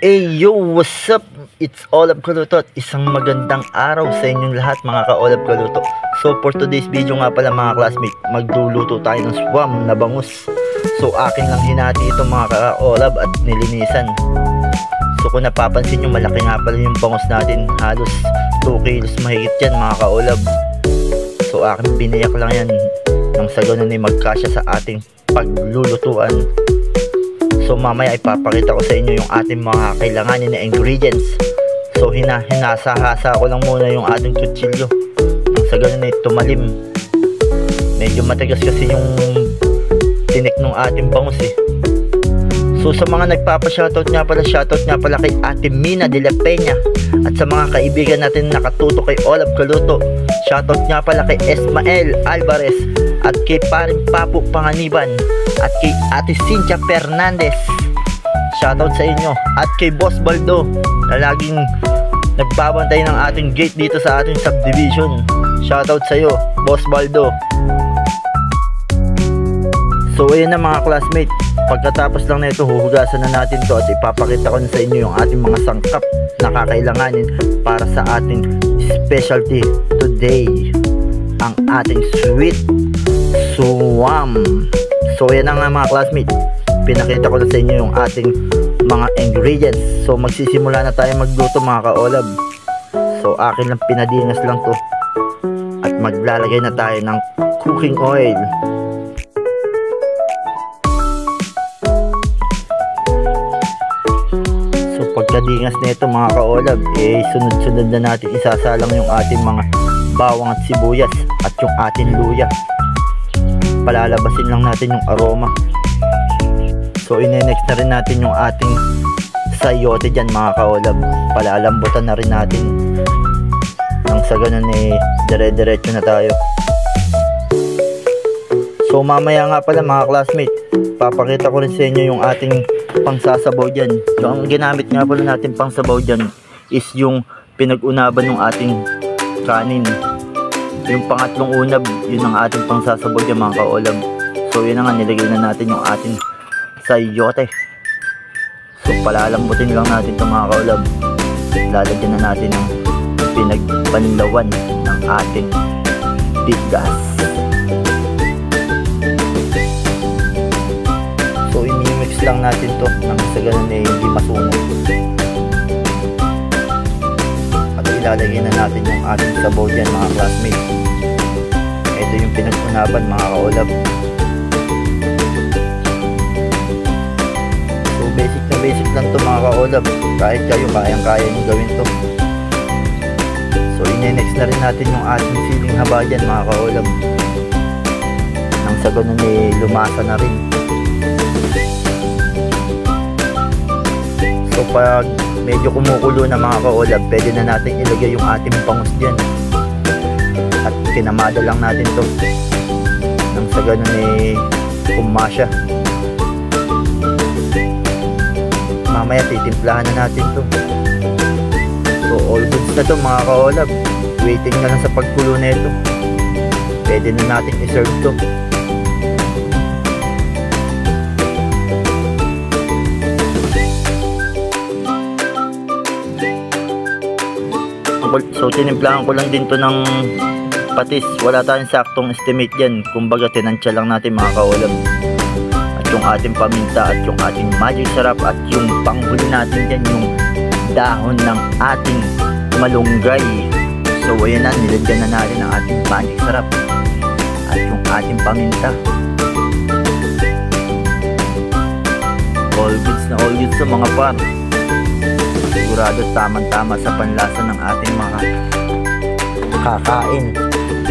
Hey yo, what's up? It's Olab Kaluto at isang magandang araw sa inyong lahat mga ka-Olab Kaluto. So for today's video nga pala mga classmate, magluluto tayo ng swam na bangus. So akin lang hinati ito mga ka-Olab at nilinisan. So kung napapansin nyo, malaki nga pala yung bangus natin. Halos 2 kilos mahigit yan mga ka-Olab. So akin binayak lang yan nang sa ganun ay magkasya sa ating paglulutuan. So mamaya ipapakita ko sa inyo yung ating mga kailanganin na ingredients. So hinasa-hasa ko lang muna yung ating kutsilyo nang sa ganun ay tumalim. Medyo matigas kasi yung tinik ng ating bangus eh. So sa mga nagpapa-shoutout nga pala kay Ate Mina de la Peña at sa mga kaibigan natin nakatuto kay Olab Kaluto. Shoutout nga pala kay Esmael Alvarez at kay Paring Papu Panganiban at kay Ate Cynthia Fernandez. Shoutout sa inyo at kay Boss Baldo na laging nagbabantay ng ating gate dito sa ating subdivision. Shoutout sa iyo, Boss Baldo. So ayun na mga classmate, pagkatapos lang na ito huhugasan na natin to at ipapakita ko na sa inyo yung ating mga sangkap na kakailanganin para sa ating specialty today, ang ating sweet swam. So yan na nga mga classmate, pinakita ko na sa inyo yung ating mga ingredients. So magsisimula na tayo magluto mga ka-Olab. So akin lang pinadingas lang to at maglalagay na tayo ng cooking oil. So pagkadingas na ito mga ka-Olab, sunod-sunod na natin isasalang yung ating mga bawang at sibuyas at yung ating luya. Palalabasin lang natin yung aroma. So ine-next na rin natin yung ating sayote dyan mga ka-Olab. Palalambutan na rin natin nang sa ganun dire-diretso na tayo. So mamaya nga pala mga classmate, papakita ko rin sa inyo yung ating pangsasabaw dyan. So ang ginamit nga pala natin pangsabaw dyan is yung pinag-unaban ng ating kanin. Yung pangatlong unab, yun ang ating pangsasabaw dyan mga ka-Olab. So yun na nga, nilagay na natin yung ating sayote. So palalambutin lang natin ito mga ka-Olab. Lalagyan na natin ng pinagpanlawan ng ating bigas. So imimix lang natin to nang sa ganun hindi masunog. At ilalagay na natin yung ating sabaw dyan mga classmates. Ito yung pinag-unaban mga ka-Olab. So basic lang to mga ka-Olab. Kahit kayo kayang-kaya nyo gawin to. So ine-next na rin natin yung ating siling haba dyan mga ka-Olab. Nang sa ganun lumasa na rin. So pag medyo kumukulo na mga ka-Olab, pwede na natin ilagay yung ating bangus dyan. At kinamada lang natin to nang sa ganun pumasya. Mamaya titimplahan na natin to. So all goods na to mga ka-Olab. Waiting na lang sa pagkulo na ito. Pwede na natin i-serve to. So tinimplahan ko lang din to ng patis. Wala tayong saktong estimate yan. Kumbaga tinansya lang natin mga ka-Olab. At yung ating paminta at yung ating magic sarap at yung panghuli natin dyan, yung dahon ng ating malunggay. So ayan na, nilagyan na natin ang ating magic sarap at yung ating paminta. All goods na all goods sa mga par. Sigurado tamang-tama sa panlasa ng ating mga kakain.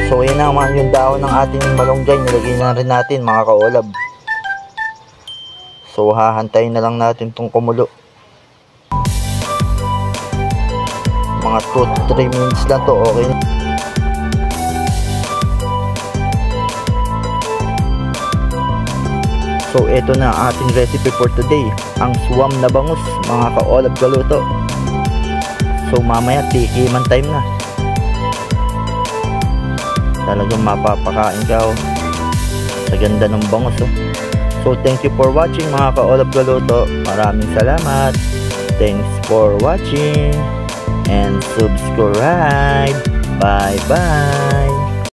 So ayan naman yung dahon ng ating malunggay, nilagay na rin natin mga ka-Olab. So hahantayin na lang natin itong kumulo. Mga 2-3 minutes lang to, okay. So ito na ang ating recipe for today, ang swam na bangus mga ka-Olab Kaluto. So mamaya tikiman time na. Talagang mapapakain ka sa ganda ng bangus. So thank you for watching mga ka-Olab Kaluto. Maraming salamat. Thanks for watching and subscribe. Bye bye.